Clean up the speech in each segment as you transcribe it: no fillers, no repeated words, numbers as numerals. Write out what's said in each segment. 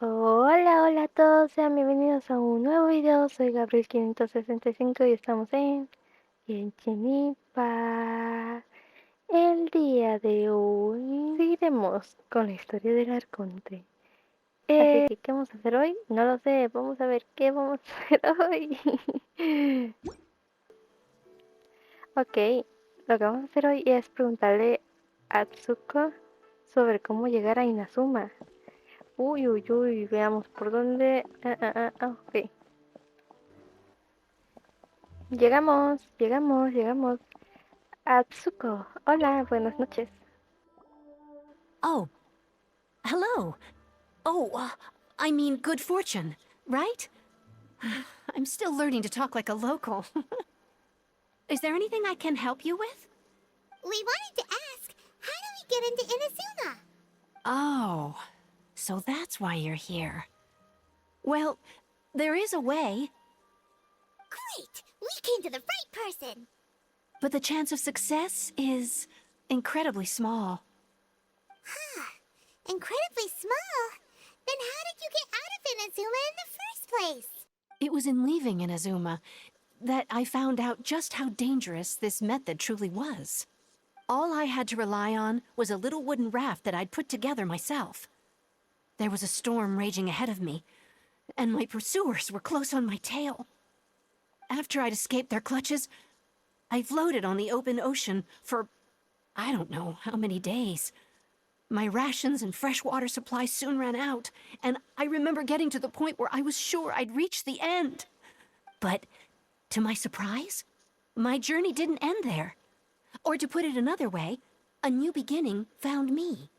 Hola, hola a todos, sean bienvenidos a un nuevo video. Soy Gabriel 565 y estamos en Genshin Impact. El día de hoy seguiremos con la historia del arconte. Así que, ¿qué vamos a hacer hoy? No lo sé, vamos a ver qué vamos a hacer hoy. Ok, lo que vamos a hacer hoy es preguntarle a Tsuko sobre cómo llegar a Inazuma. Uy, uy, uy, veamos por dónde. Ok. Llegamos. Atsuko, hola, buenas noches. Oh, hello. Oh, I mean good fortune, right? I'm still learning to talk like a local. Is there anything I can help you with? We wanted to ask, how do we get into Inazuma? Oh, so that's why you're here. Well, there is a way, Great! We came to the right person! but the chance of success is incredibly small. Incredibly small? Then how did you get out of Inazuma in the first place? It was in leaving Inazuma that I found out just how dangerous this method truly was. All I had to rely on was a little wooden raft that I'd put together myself. There was a storm raging ahead of me, and my pursuers were close on my tail. After I'd escaped their clutches, I floated on the open ocean for I don't know how many days. My rations and fresh water supply soon ran out, and I remember getting to the point where I was sure I'd reached the end. But, to my surprise, my journey didn't end there. Or to put it another way, a new beginning found me.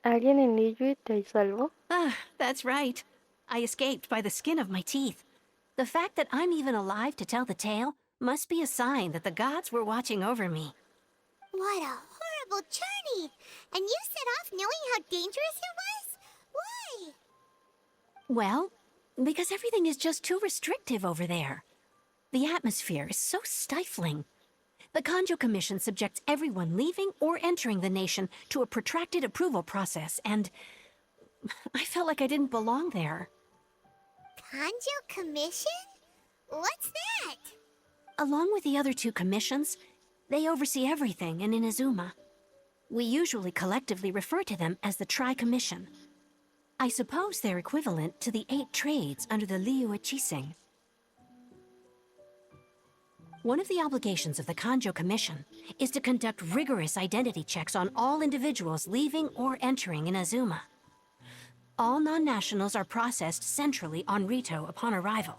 ¿Alguien en Liyue te hizo algo? Ah, that's right. I escaped by the skin of my teeth. The fact that I'm even alive to tell the tale must be a sign that the gods were watching over me. What a horrible journey! And you set off knowing how dangerous it was? Why? Well, because everything is just too restrictive over there. The atmosphere is so stifling. The Kanjo Commission subjects everyone leaving or entering the nation to a protracted approval process, and I felt like I didn't belong there. Kanjo Commission? What's that? Along with the other two commissions, they oversee everything in Inazuma. We usually collectively refer to them as the Tri-Commission. I suppose they're equivalent to the 8 trades under the Liyue Chising. One of the obligations of the Kanjo Commission is to conduct rigorous identity checks on all individuals leaving or entering Inazuma. All non-nationals are processed centrally on Rito upon arrival.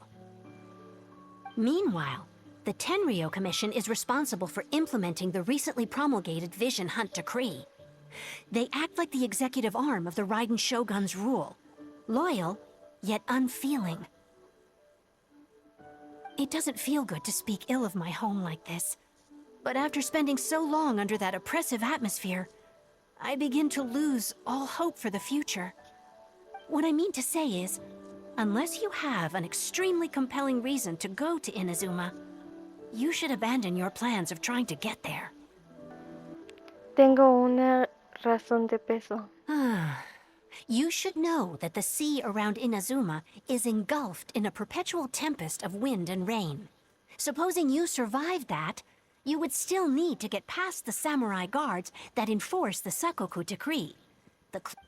Meanwhile, the Tenryo Commission is responsible for implementing the recently promulgated Vision Hunt Decree. They act like the executive arm of the Raiden Shogun's rule, loyal, yet unfeeling. It doesn't feel good to speak ill of my home like this, but after spending so long under that oppressive atmosphere, I begin to lose all hope for the future. What I mean to say is, unless you have an extremely compelling reason to go to Inazuma, you should abandon your plans of trying to get there. Tengo una razón de peso. You should know that the sea around Inazuma is engulfed in a perpetual tempest of wind and rain. Supposing you survived that, you would still need to get past the samurai guards that enforce the Sakoku Decree.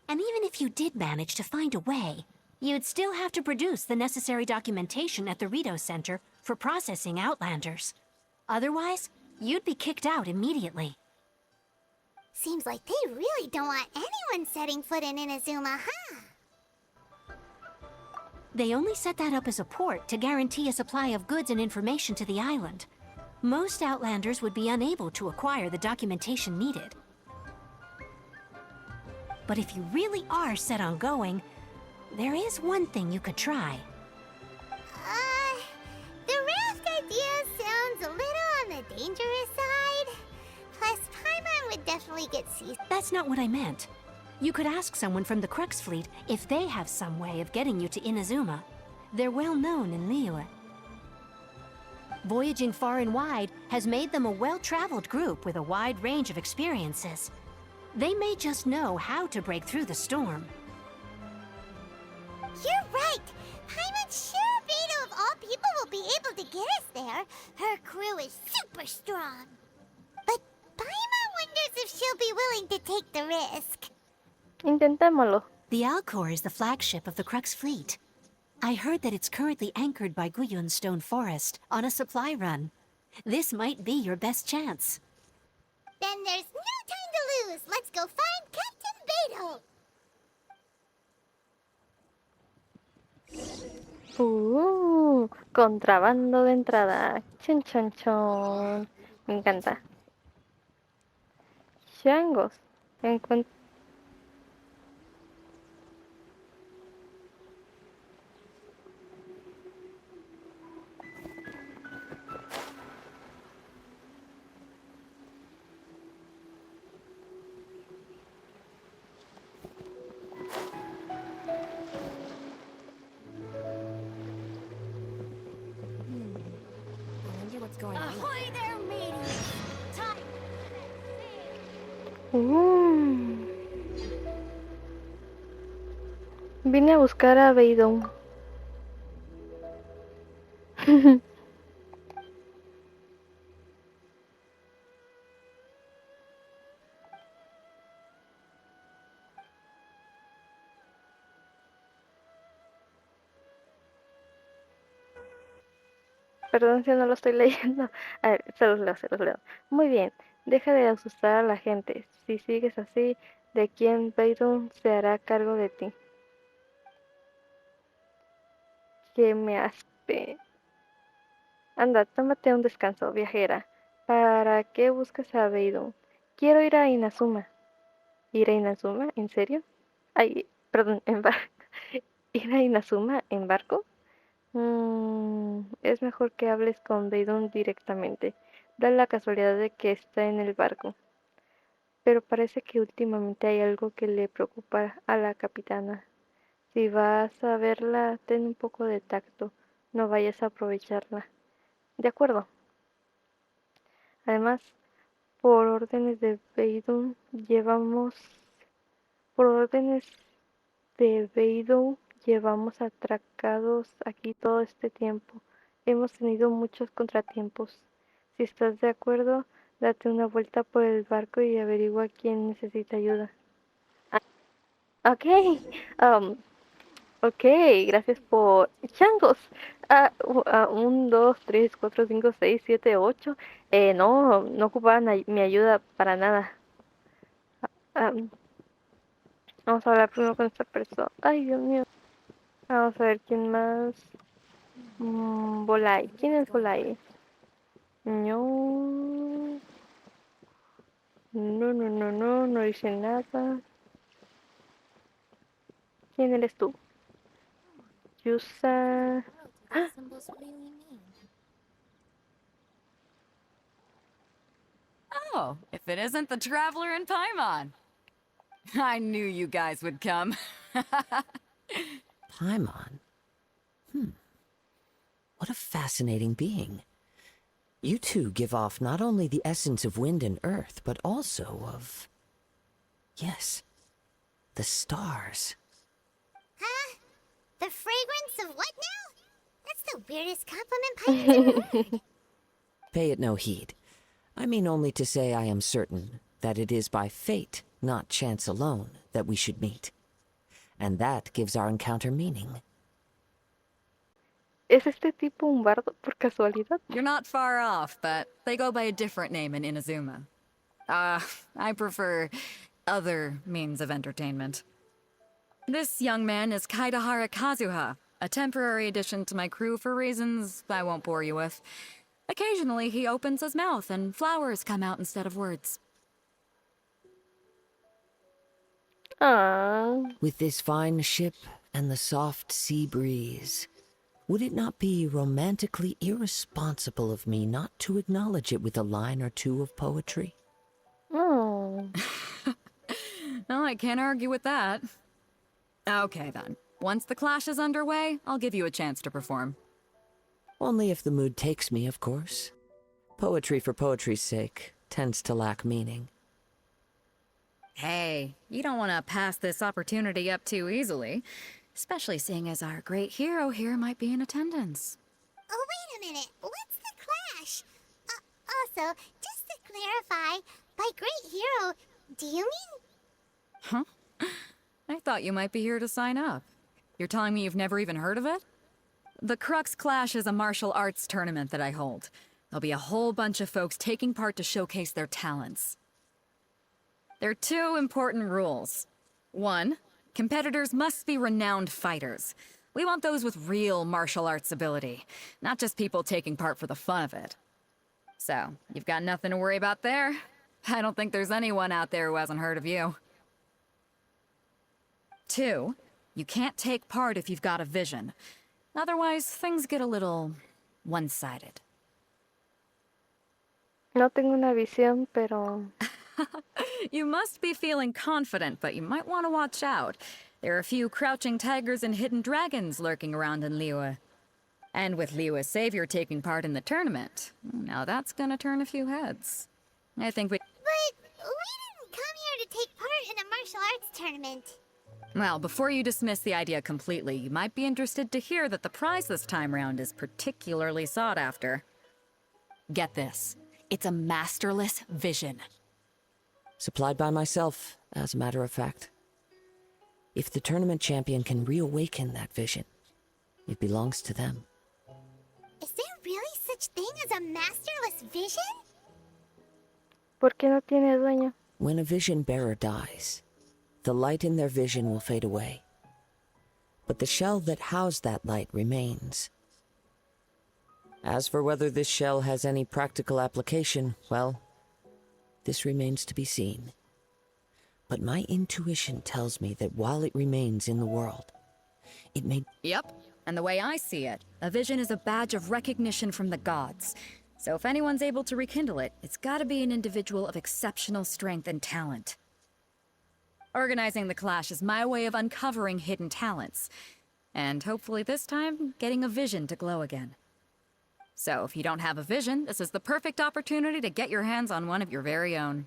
And even if you did manage to find a way, you'd still have to produce the necessary documentation at the Rito Center for processing Outlanders. Otherwise, you'd be kicked out immediately. Seems like they really don't want anyone setting foot in Inazuma, huh? They only set that up as a port to guarantee a supply of goods and information to the island. Most Outlanders would be unable to acquire the documentation needed. But if you really are set on going, there is one thing you could try. The raft idea sounds a little on the dangerous side. Plus, Paimon would definitely get seasick. That's not what I meant. You could ask someone from the Crux Fleet if they have some way of getting you to Inazuma. They're well known in Liyue. Voyaging far and wide has made them a well-traveled group with a wide range of experiences. They may just know how to break through the storm. You're right. Paimon's sure Beidol of all people will be able to get us there. Her crew is super strong. But Paimon wonders if she'll be willing to take the risk. Intentémoslo. The Alcor is the flagship of the Crux fleet. I heard that it's currently anchored by Guyon's Stone Forest on a supply run. This might be your best chance. Then there's no time to lose. Let's go find Captain Beidol. Contrabando de entrada. Chon, chon, chon. Me encanta. Changos. Ahoy there, mateys! Vine a buscar a Beidol. Perdón si no lo estoy leyendo. A ver, se los leo. Muy bien, deja de asustar a la gente. Si sigues así, ¿de quién Beidol se hará cargo de ti? Que me aspe. Anda, tómate un descanso, viajera. ¿Para qué buscas a Beidol? Quiero ir a Inazuma. ¿Ir a Inazuma? ¿En serio? Ay, perdón, en barco. ¿Ir a Inazuma en barco? Es mejor que hables con Beidol directamente. Da la casualidad de que está en el barco. Pero parece que últimamente hay algo que le preocupa a la capitana. Si vas a verla, ten un poco de tacto. No vayas a aprovecharla. De acuerdo. Además, por órdenes de Beidol, llevamos atracados aquí todo este tiempo. Hemos tenido muchos contratiempos. Si estás de acuerdo, date una vuelta por el barco y averigua quién necesita ayuda. Ok, ok, gracias por... ¡Changos! 1, 2, 3, 4, 5, 6, 7, 8. No ocupaban mi ayuda para nada. Vamos a hablar primero con esta persona. Ay, Dios mío. Vamos a ver quién más. Volai. ¿Quién es Volai? No. No dice nada. ¿Quién eres tú? Yusa. ¡Ah! Oh, if it isn't the Traveler in Paimon. I knew you guys would come. Paimon? What a fascinating being. You two give off not only the essence of wind and earth, but also of... yes, the stars. Huh? The fragrance of what now? That's the weirdest compliment Paimon's ever heard. Pay it no heed. I mean only to say I am certain that it is by fate, not chance alone, that we should meet. And that gives our encounter meaning. ¿Es este tipo un bardo por casualidad? You're not far off, but they go by a different name in Inazuma. I prefer other means of entertainment. This young man is Kaidahara Kazuha, a temporary addition to my crew for reasons I won't bore you with. Occasionally, he opens his mouth and flowers come out instead of words. With this fine ship and the soft sea breeze, would it not be romantically irresponsible of me not to acknowledge it with a line or two of poetry? Well, I can't argue with that. Okay, then. Once the clash is underway, I'll give you a chance to perform. Only if the mood takes me, of course. Poetry for poetry's sake tends to lack meaning. Hey, you don't want to pass this opportunity up too easily. Especially seeing as our great hero here might be in attendance. Oh, wait a minute. What's the clash? Also, just to clarify, by great hero, do you mean... Huh? I thought you might be here to sign up. You're telling me you've never even heard of it? The Crux Clash is a martial arts tournament that I hold. There'll be a whole bunch of folks taking part to showcase their talents. There are 2 important rules. 1, competitors must be renowned fighters. We want those with real martial arts ability, not just people taking part for the fun of it. So, you've got nothing to worry about there. I don't think there's anyone out there who hasn't heard of you. 2, you can't take part if you've got a vision. Otherwise, things get a little one-sided. No tengo una visión, pero... You must be feeling confident, but you might want to watch out. There are a few crouching tigers and hidden dragons lurking around in Liyue. And with Liyue's savior taking part in the tournament, now that's gonna turn a few heads. I think we... But we didn't come here to take part in a martial arts tournament. Well, before you dismiss the idea completely, you might be interested to hear that the prize this time round is particularly sought after. Get this. It's a masterless vision. Supplied by myself, as a matter of fact. If the tournament champion can reawaken that vision, it belongs to them. Is there really such thing as a masterless vision? ¿Por qué no tiene dueño? When a vision bearer dies, the light in their vision will fade away. But the shell that housed that light remains. As for whether this shell has any practical application, well, this remains to be seen. But my intuition tells me that while it remains in the world, it may... Yep. And the way I see it, a vision is a badge of recognition from the gods. So if anyone's able to rekindle it, it's gotta be an individual of exceptional strength and talent. Organizing the clash is my way of uncovering hidden talents. And hopefully this time, getting a vision to glow again. So if you don't have a vision, this is the perfect opportunity to get your hands on one of your very own.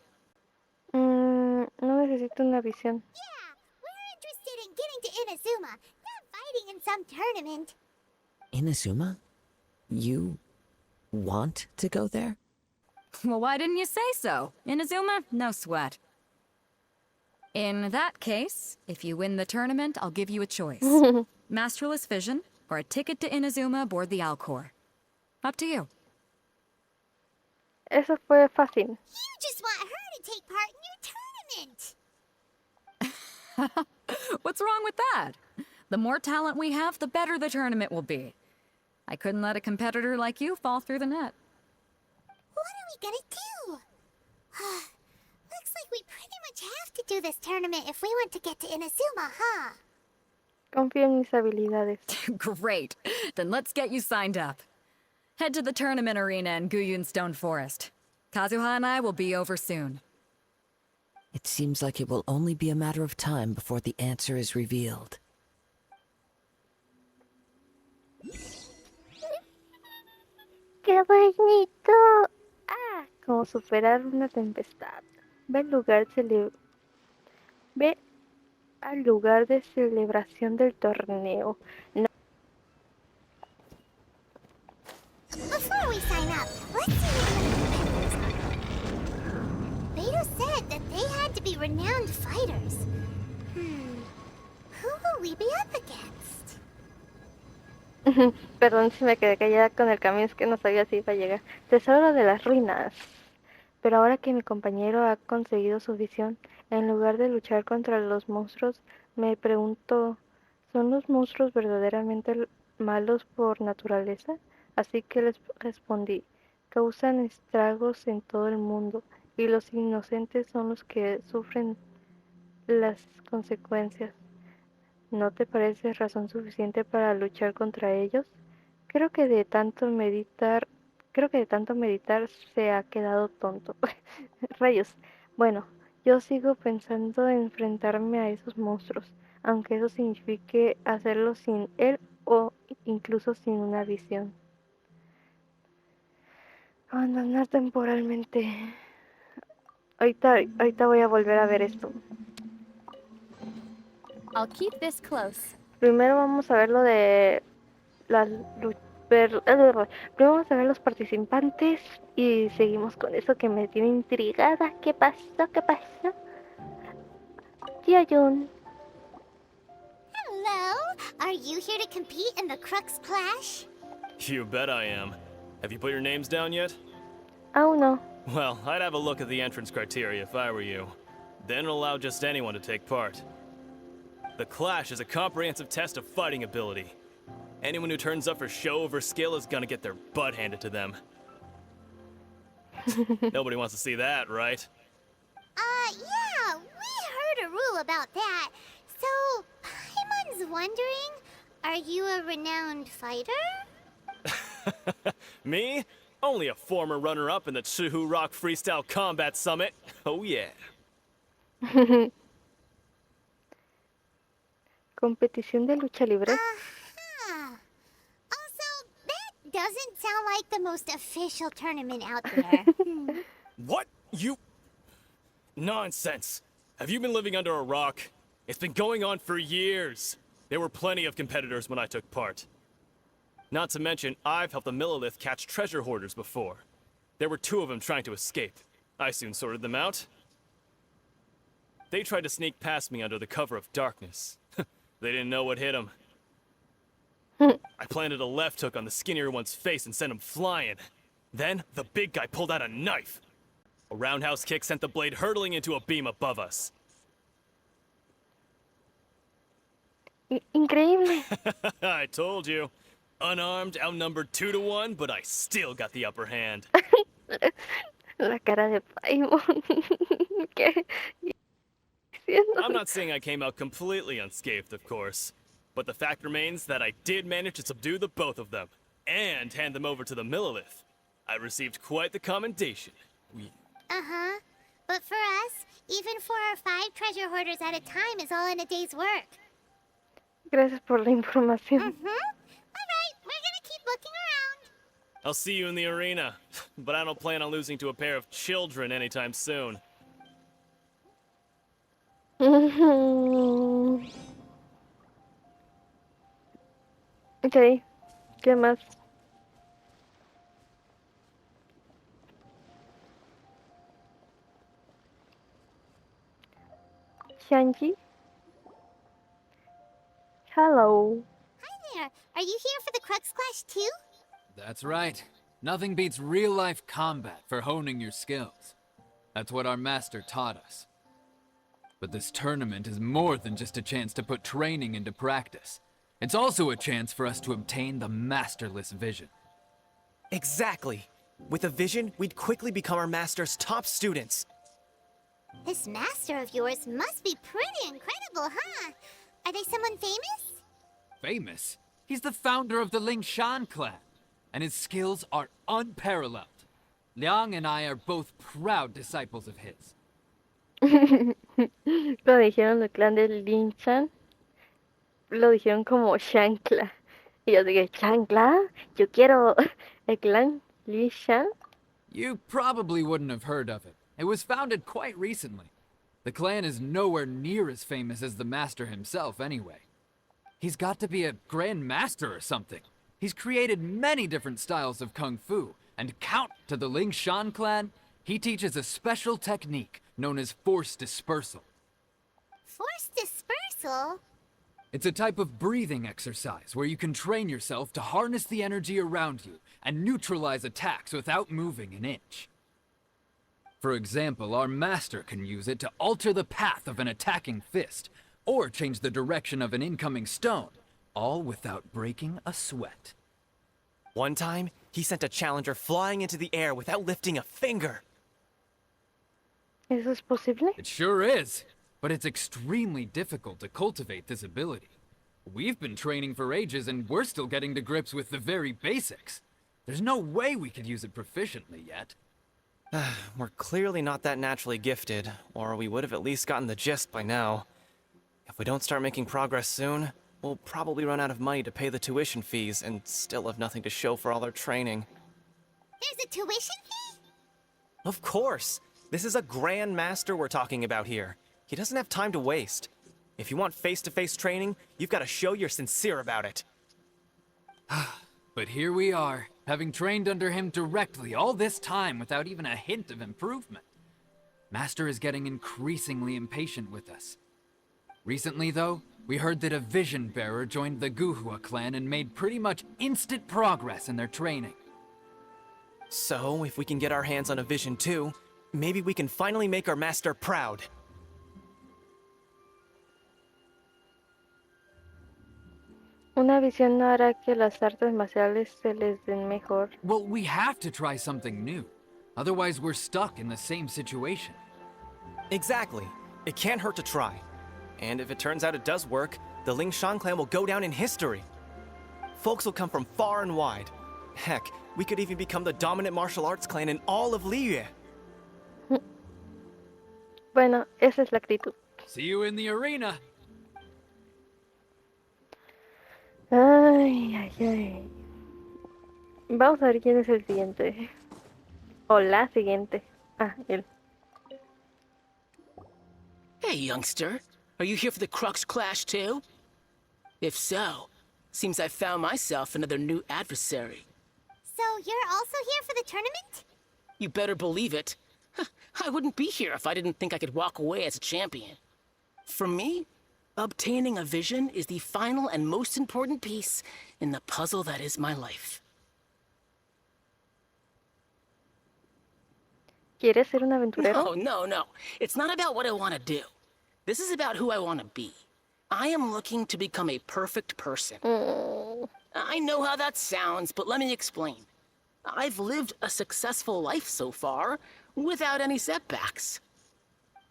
No necesito una visión. Yeah, we're interested in getting to Inazuma, not fighting in some tournament. Inazuma? You want to go there? Well, why didn't you say so? Inazuma? No sweat. In that case, if you win the tournament, I'll give you a choice. Masterless Vision, or a ticket to Inazuma aboard the Alcor. Up to you. Eso fue fácil. You just want her to take part in your tournament. What's wrong with that? The more talent we have, the better the tournament will be. I couldn't let a competitor like you fall through the net. What are we gonna do? Looks like we pretty much have to do this tournament if we want to get to Inazuma, huh? Confío en mis habilidades. Great. Then let's get you signed up. Head to the tournament arena in Guyun Stone Forest. Kazuha and I will be over soon. It seems like it will only be a matter of time before the answer is revealed. ¡Qué bonito! Ah, como superar una tempestad. Ve al lugar de celebración del torneo. No. Before we sign up, let's see what the competitors are. Beidol said that they had to be renowned fighters. Who will we be up against? Perdón si me quedé callada con el camión, es que no sabía si iba a llegar. Tesoro de las ruinas. Pero ahora que mi compañero ha conseguido su visión, en lugar de luchar contra los monstruos, me pregunto, ¿son los monstruos verdaderamente malos por naturaleza? Así que les respondí, causan estragos en todo el mundo, y los inocentes son los que sufren las consecuencias. ¿No te parece razón suficiente para luchar contra ellos? Creo que de tanto meditar se ha quedado tonto. Rayos. Bueno, yo sigo pensando en enfrentarme a esos monstruos, aunque eso signifique hacerlo sin él o incluso sin una visión. Abandonar temporalmente. Ahorita voy a volver a ver esto. I'll keep this close. Primero vamos a ver lo de las primero vamos a ver los participantes y seguimos con eso que me tiene intrigada. ¿Qué pasó? ¿Qué pasó? Tía Jun. Hello. Are you here to compete in the Crux Clash? You bet I am. Have you put your names down yet? Aún no. Well, I'd have a look at the entrance criteria if I were you. Then allow just anyone to take part. The Clash is a comprehensive test of fighting ability. Anyone who turns up for show over skill is gonna get their butt handed to them. Nobody wants to see that, right? Yeah, we heard a rule about that. So, Paimon's wondering, are you a renowned fighter? Me? Only a former runner-up in the Chihu Rock Freestyle Combat Summit. Oh yeah. Competición de lucha libre. Uh-huh. Also, that doesn't sound like the most official tournament out there. What? You... Nonsense. Have you been living under a rock? It's been going on for years. There were plenty of competitors when I took part. Not to mention, I've helped the Millilith catch treasure hoarders before. There were 2 of them trying to escape. I soon sorted them out. They tried to sneak past me under the cover of darkness. They didn't know what hit them. I planted a left hook on the skinnier one's face and sent him flying. Then, the big guy pulled out a knife. A roundhouse kick sent the blade hurtling into a beam above us. Increíble. I told you. Unarmed, outnumbered 2 to 1, but I still got the upper hand. La cara de Paimon. ¿Qué? I'm not saying I came out completely unscathed, of course. But the fact remains that I did manage to subdue the both of them, and hand them over to the Millilith. I received quite the commendation. Uh-huh. But for us, even 4 or 5 treasure hoarders at a time is all in a day's work. Gracias por la información. Alright, we're gonna keep looking around. I'll see you in the arena, but I don't plan on losing to a pair of children anytime soon. Ok, ¿qué más? Shanji? Hello. Hi there. Are you here for the Crux Clash too? That's right. Nothing beats real-life combat for honing your skills. That's what our master taught us. But this tournament is more than just a chance to put training into practice. It's also a chance for us to obtain the masterless vision. Exactly. With a vision, we'd quickly become our master's top students. This master of yours must be pretty incredible, huh? Are they someone famous? Famous? He's the founder of the Lingshan clan, and his skills are unparalleled. Liang and I are both proud disciples of his. Lo dijeron el clan del Linchan, lo dijeron como Shankla. Y yo dije, ¿Shankla? Yo quiero el clan Linchan. You probably wouldn't have heard of it. It was founded quite recently. The clan is nowhere near as famous as the master himself, anyway. He's got to be a grand master or something. He's created many different styles of kung fu, and count to the Lingshan clan, he teaches a special technique known as force dispersal. Force dispersal? It's a type of breathing exercise where you can train yourself to harness the energy around you and neutralize attacks without moving an inch. For example, our master can use it to alter the path of an attacking fist, or change the direction of an incoming stone, all without breaking a sweat. One time, he sent a challenger flying into the air without lifting a finger. ¿Eso es posible? It sure is, but it's extremely difficult to cultivate this ability. We've been training for ages and we're still getting to grips with the very basics. There's no way we could use it proficiently yet. We're clearly not that naturally gifted, or we would have at least gotten the gist by now. If we don't start making progress soon, we'll probably run out of money to pay the tuition fees and still have nothing to show for all our training. There's a tuition fee? Of course! This is a Grand Master we're talking about here. He doesn't have time to waste. If you want face-to-face training, you've got to show you're sincere about it. But here we are, having trained under him directly all this time without even a hint of improvement. Master is getting increasingly impatient with us. Recently, though, we heard that a Vision Bearer joined the Guhua clan and made pretty much instant progress in their training. So, if we can get our hands on a Vision too, maybe we can finally make our master proud. Una visión no hará que las artes marciales se les den mejor. Well, we have to try something new. Otherwise, we're stuck in the same situation. Exactly. It can't hurt to try. And if it turns out it does work, the Ling Shan clan will go down in history. Folks will come from far and wide. Heck, we could even become the dominant martial arts clan in all of Liyue. Bueno, esa es la actitud. See you in the arena. Ay, ay, ay. Vamos a ver quién es el siguiente. O la siguiente. Ah, él. Hey, youngster. Are you here for the Crux Clash too? If so, seems I found myself another new adversary. So you're also here for the tournament? You better believe it. I wouldn't be here if I didn't think I could walk away as a champion. For me, obtaining a vision is the final and most important piece in the puzzle that is my life. ¿Quieres ser un aventurero? No. It's not about what I want to do. This is about who I want to be. I am looking to become a perfect person. I know how that sounds, but let me explain. I've lived a successful life so far, without any setbacks.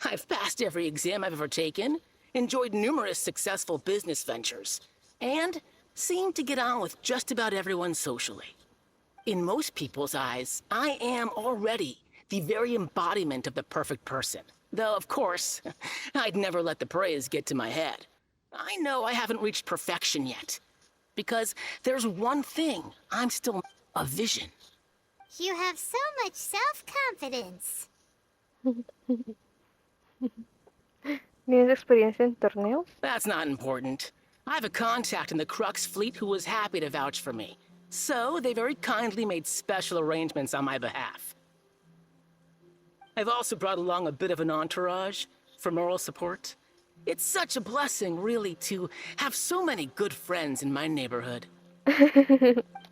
I've passed every exam I've ever taken, enjoyed numerous successful business ventures, and seem to get on with just about everyone socially. In most people's eyes, I am already the very embodiment of the perfect person. Though, of course, I'd never let the praise get to my head. I know I haven't reached perfection yet, because there's one thing I'm still a vision. You have so much self-confidence. ¿Tienes experiencia en torneos? That's not important. I have a contact in the Crux fleet who was happy to vouch for me. So they very kindly made special arrangements on my behalf. I've also brought along a bit of an entourage for moral support. It's such a blessing, really, to have so many good friends in my neighborhood.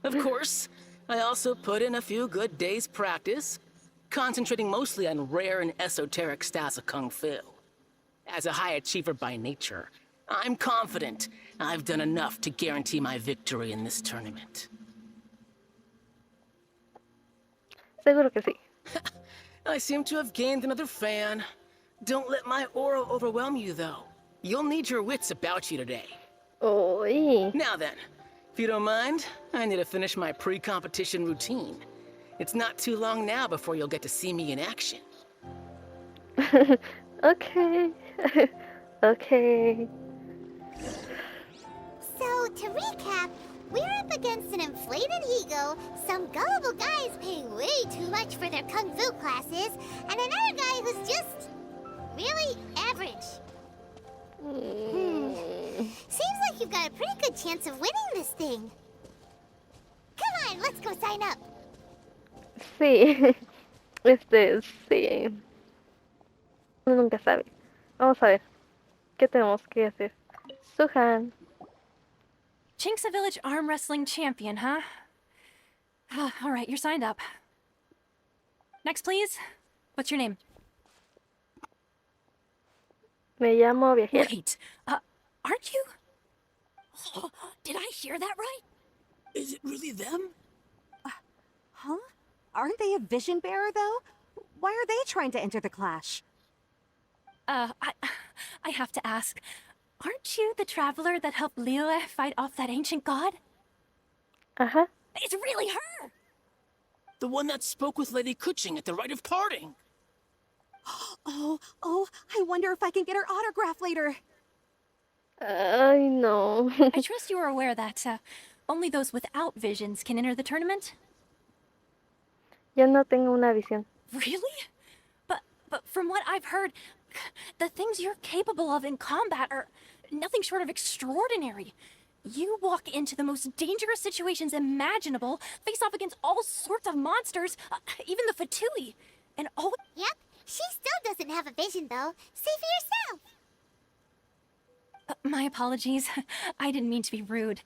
Of course, I also put in a few good days' practice, concentrating mostly on rare and esoteric styles of Kung Fu. As a high achiever by nature, I'm confident I've done enough to guarantee my victory in this tournament. Seguro que sí. I seem to have gained another fan. Don't let my aura overwhelm you, though. You'll need your wits about you today. Uy. Now then, if you don't mind, I need to finish my pre-competition routine. It's not too long now before you'll get to see me in action. Okay. Okay. So, to recap, we're up against an inflated ego, some gullible guys paying way too much for their kung fu classes, and another guy who's just really average. Seems like you've got a pretty good chance of winning this thing. Come on, let's go sign up. Sí. Sí. Uno nunca sabe. Vamos a ver. ¿Qué tenemos que hacer? Suhan. Chinksa Village arm wrestling champion, huh? All right, you're signed up. Next, please. What's your name? Me llamo Viajera. Wait, aren't you? Oh, did I hear that right? Is it really them? Huh? Aren't they a vision bearer, though? Why are they trying to enter the clash? I have to ask. Aren't you the traveler that helped Liyue fight off that ancient god? Ajá. It's really her! The one that spoke with Lady Kuching at the rite of parting. Oh, I wonder if I can get her autograph later. Ay, no. I trust you are aware that only those without visions can enter the tournament? Yo no tengo una visión. Really? But from what I've heard, The things you're capable of in combat are nothing short of extraordinary. You walk into the most dangerous situations imaginable, face off against all sorts of monsters, even the Fatui, and all... Yep, she still doesn't have a vision, though. Say for yourself. My apologies. I didn't mean to be rude.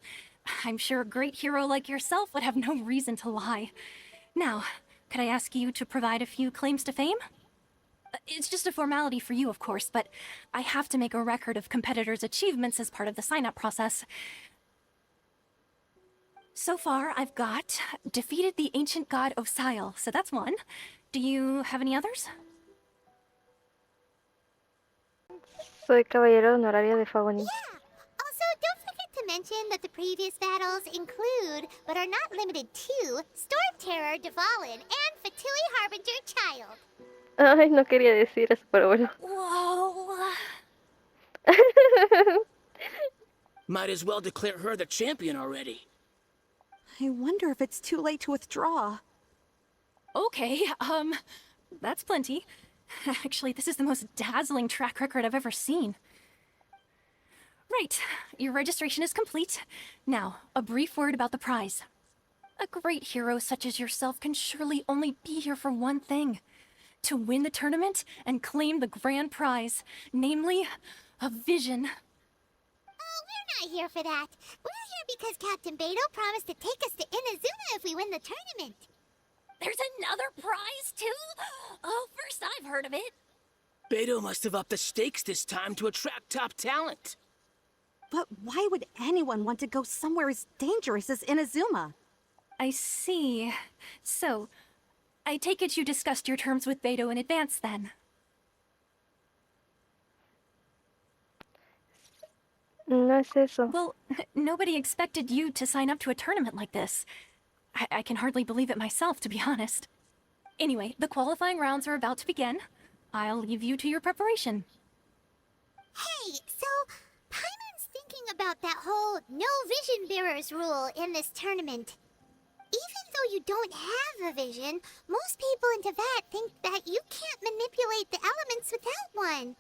I'm sure a great hero like yourself would have no reason to lie. Now, could I ask you to provide a few claims to fame? It's just a formality for you, of course, but I have to make a record of competitors' achievements as part of the sign-up process. So far, I've got defeated the ancient god Osile, so that's one. Do you have any others? Soy caballero honorario de Favoni. Yeah. Also, don't forget to mention that the previous battles include, but are not limited to, Storm Terror, Dvalin, and Fatui Harbinger Child. Ay, no quería decir eso, pero bueno. Whoa. Might as well declare her the champion already. I wonder if it's too late to withdraw. Okay, that's plenty. Actually, this is the most dazzling track record I've ever seen. Right, your registration is complete. Now, a brief word about the prize. A great hero such as yourself can surely only be here for one thing. To win the tournament and claim the grand prize, namely, a vision. Oh, we're not here for that. We're here because Captain Beidol promised to take us to Inazuma if we win the tournament. There's another prize, too? Oh, first I've heard of it. Beidol must have upped the stakes this time to attract top talent. But why would anyone want to go somewhere as dangerous as Inazuma? I see. So, I take it you discussed your terms with Beidol in advance, then? No es eso. Well, nobody expected you to sign up to a tournament like this. I can hardly believe it myself, to be honest. Anyway, the qualifying rounds are about to begin. I'll leave you to your preparation. Hey, so Paimon's thinking about that whole no vision bearers rule in this tournament. Even though you don't have a vision, most people in Teyvat think that you can't manipulate the elements without one.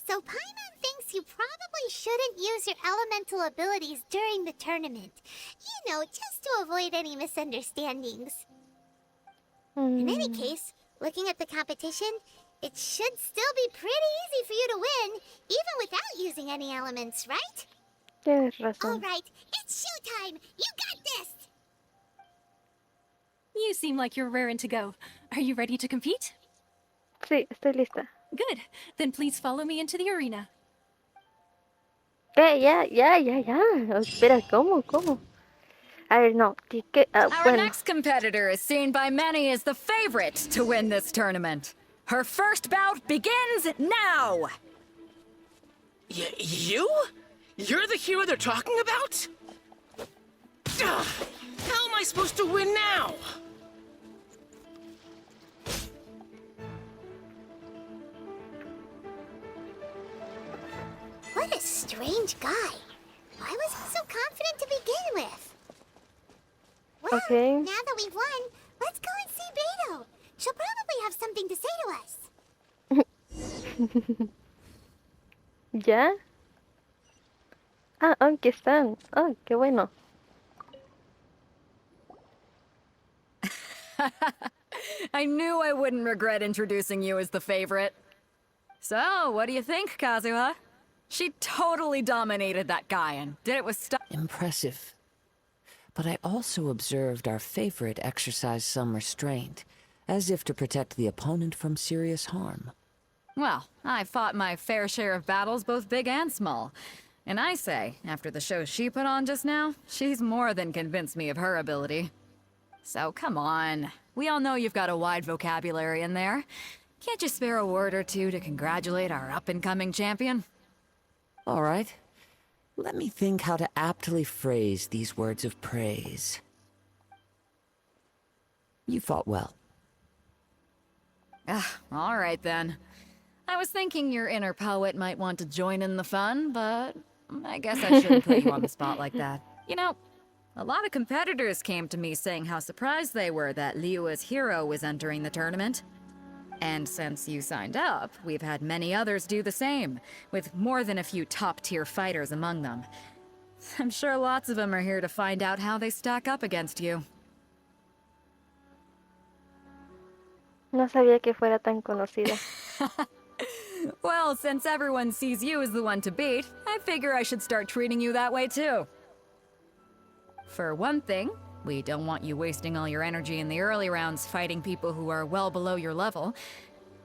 So Paimon thinks you probably shouldn't use your elemental abilities during the tournament. You know, just to avoid any misunderstandings. In any case, looking at the competition, it should still be pretty easy for you to win, even without using any elements, right? Tienes razón. Alright, it's showtime! You got this! You seem like you're raring to go. Are you ready to compete? Sí, estoy lista. Good. Then please follow me into the arena. ¿Qué? Ya. Espera, ¿cómo? A ver, no. Our Bueno. next competitor is seen by many as the favorite to win this tournament. Her first bout begins now! You? You're the hero they're talking about? Ugh, how am I supposed to win now? What a strange guy. Why was he so confident to begin with? Well, Okay. now that we've won, let's go and see Beidol. She'll probably have something to say to us. ¿Ya? Ah, aquí están. Oh, qué bueno. I knew I wouldn't regret introducing you as the favorite. So, what do you think, Kazuha? She totally dominated that guy and did it with style. Impressive. But I also observed our favorite exercise some restraint, as if to protect the opponent from serious harm. Well, I fought my fair share of battles, both big and small. And I say, after the show she put on just now, she's more than convinced me of her ability. So come on. We all know you've got a wide vocabulary in there. Can't you spare a word or two to congratulate our up-and-coming champion? All right. Let me think how to aptly phrase these words of praise. You fought well. All right then. I was thinking your inner poet might want to join in the fun, but I guess I shouldn't put you on the spot like that. You know, a lot of competitors came to me saying how surprised they were that Liyue's hero was entering the tournament. And since you signed up, we've had many others do the same, with more than a few top-tier fighters among them. I'm sure lots of them are here to find out how they stack up against you. No sabía que fuera tan conocida. Well, since everyone sees you as the one to beat, I figure I should start treating you that way too. For one thing, we don't want you wasting all your energy in the early rounds fighting people who are well below your level.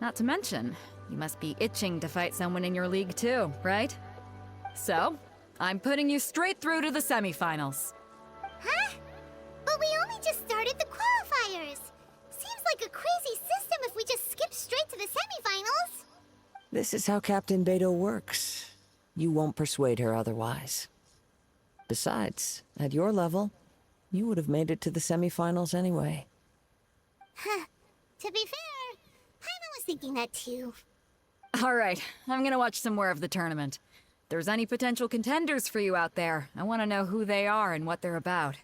Not to mention, you must be itching to fight someone in your league too, right? So, I'm putting you straight through to the semifinals. Huh? But we only just started the qualifiers. Seems like a crazy system if we just skip straight to the semifinals. This is how Captain Beidol works. You won't persuade her otherwise. Besides, at your level, you would have made it to the semifinals anyway. Huh. To be fair, Paimon was thinking that too. Alright, I'm gonna watch some more of the tournament. If there's any potential contenders for you out there, I want to know who they are and what they're about.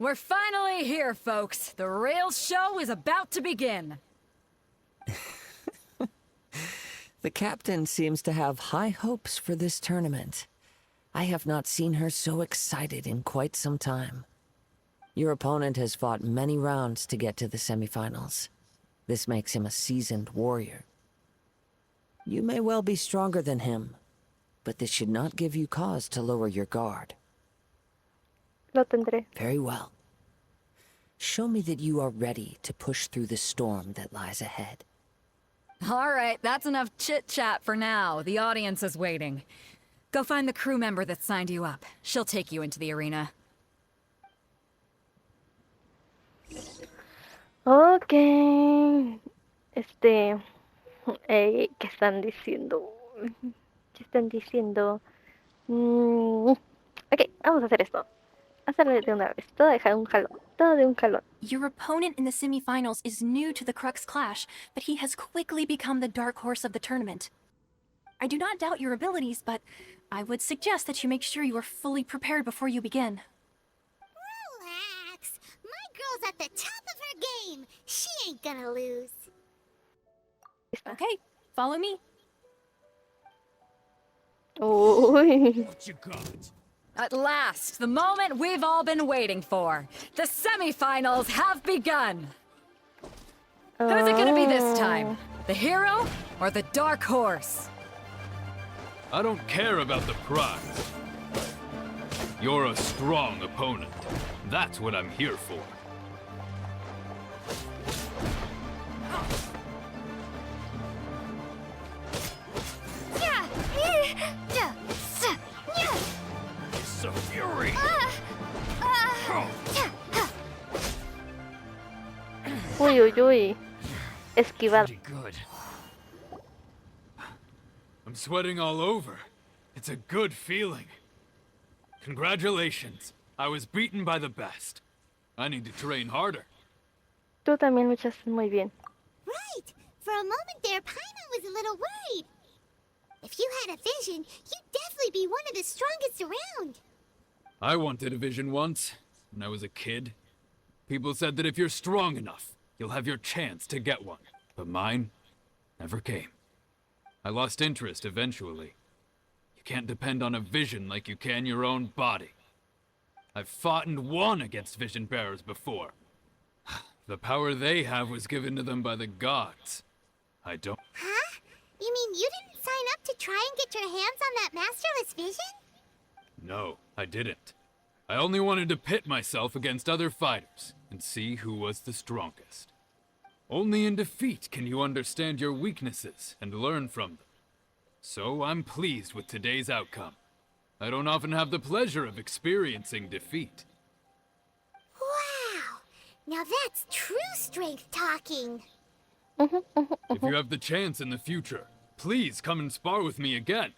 We're finally here, folks. The real show is about to begin. The captain seems to have high hopes for this tournament. I have not seen her so excited in quite some time. Your opponent has fought many rounds to get to the semifinals. This makes him a seasoned warrior. You may well be stronger than him, but this should not give you cause to lower your guard. Lo tendré. Very well. Show me that you are ready to push through the storm that lies ahead. Alright, that's enough chit-chat for now. The audience is waiting. Go find the crew member that signed you up. She'll take you into the arena. Ok. ¿Qué están diciendo? ¿Qué están diciendo? Ok, vamos a hacer esto. Hacerlo de una vez. Todo dejar un jalón. Todo de un jalón. Your opponent in the semifinals is new to the Crux Clash, but he has quickly become the dark horse of the tournament. I do not doubt your abilities, but I would suggest that you make sure you are fully prepared before you begin. Relax. My girl's at the top of her game. She ain't gonna lose. Okay, follow me. Uy. At last, the moment we've all been waiting for. The semifinals have begun. Who's it gonna be this time? The hero or the dark horse? I don't care about the prize. You're a strong opponent. That's what I'm here for. It's a fury. Uy, uy, uy. Esquivar. Pretty good. I'm sweating all over. It's a good feeling. Congratulations. I was beaten by the best. I need to train harder. Tú también luchas muy bien. Right. For a moment there, Paimon was a little worried. If you had a vision, you'd definitely be one of the strongest around. I wanted a vision once, when I was a kid. People said that if you're strong enough, you'll have your chance to get one. But mine never came. I lost interest eventually. You can't depend on a vision like you can your own body. I've fought and won against vision bearers before. The power they have was given to them by the gods. I don't... Huh? You mean you didn't sign up to try and get your hands on that masterless vision? No, I didn't. I only wanted to pit myself against other fighters and see who was the strongest. Only in defeat can you understand your weaknesses and learn from them. So I'm pleased with today's outcome. I don't often have the pleasure of experiencing defeat. Wow! Now that's true strength talking. If you have the chance in the future, please come and spar with me again.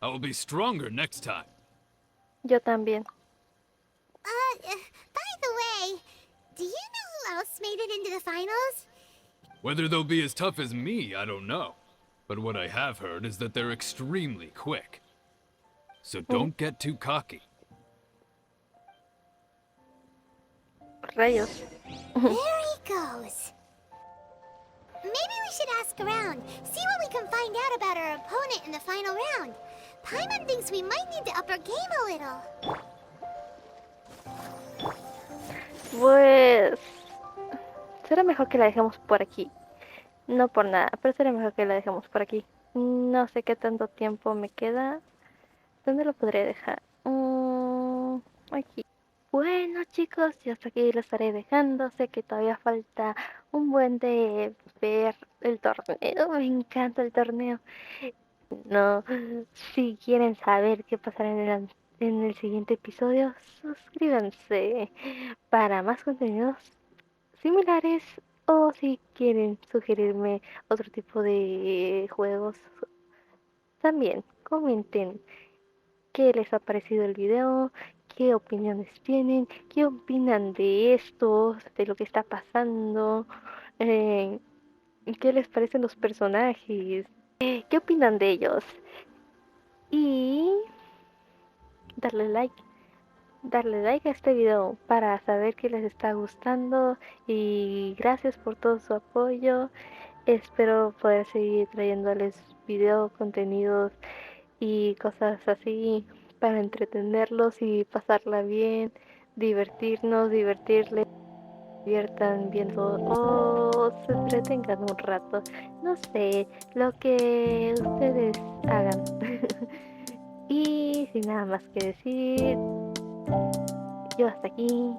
I will be stronger next time. Yo también. By the way, do you know who else made it into the finals? Whether they'll be as tough as me, I don't know. But what I have heard is that they're extremely quick. So don't get too cocky. Rayos. There he goes. Maybe we should ask around, see what we can find out about our opponent in the final round. Paimon thinks we might need to up our game a little. Pues será mejor que la dejemos por aquí. No por nada, pero será mejor que la dejemos por aquí. No sé qué tanto tiempo me queda. ¿Dónde lo podré dejar? Aquí. Bueno chicos, yo hasta aquí lo estaré dejando. Sé que todavía falta un buen de ver el torneo. Me encanta el torneo. No, si quieren saber qué pasará en el siguiente episodio, suscríbanse para más contenidos similares o si quieren sugerirme otro tipo de juegos, también comenten qué les ha parecido el video, qué opiniones tienen, qué opinan de esto, de lo que está pasando, eh, qué les parecen los personajes, qué opinan de ellos. Y darle like a este video para saber que les está gustando y gracias por todo su apoyo. Espero poder seguir trayéndoles videos, contenidos y cosas así para entretenerlos y pasarla bien, divertirnos, divertirles, diviertan viendo o se entretengan un rato. No sé, lo que ustedes hagan. Y sin nada más que decir, yo hasta aquí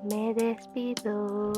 me despido.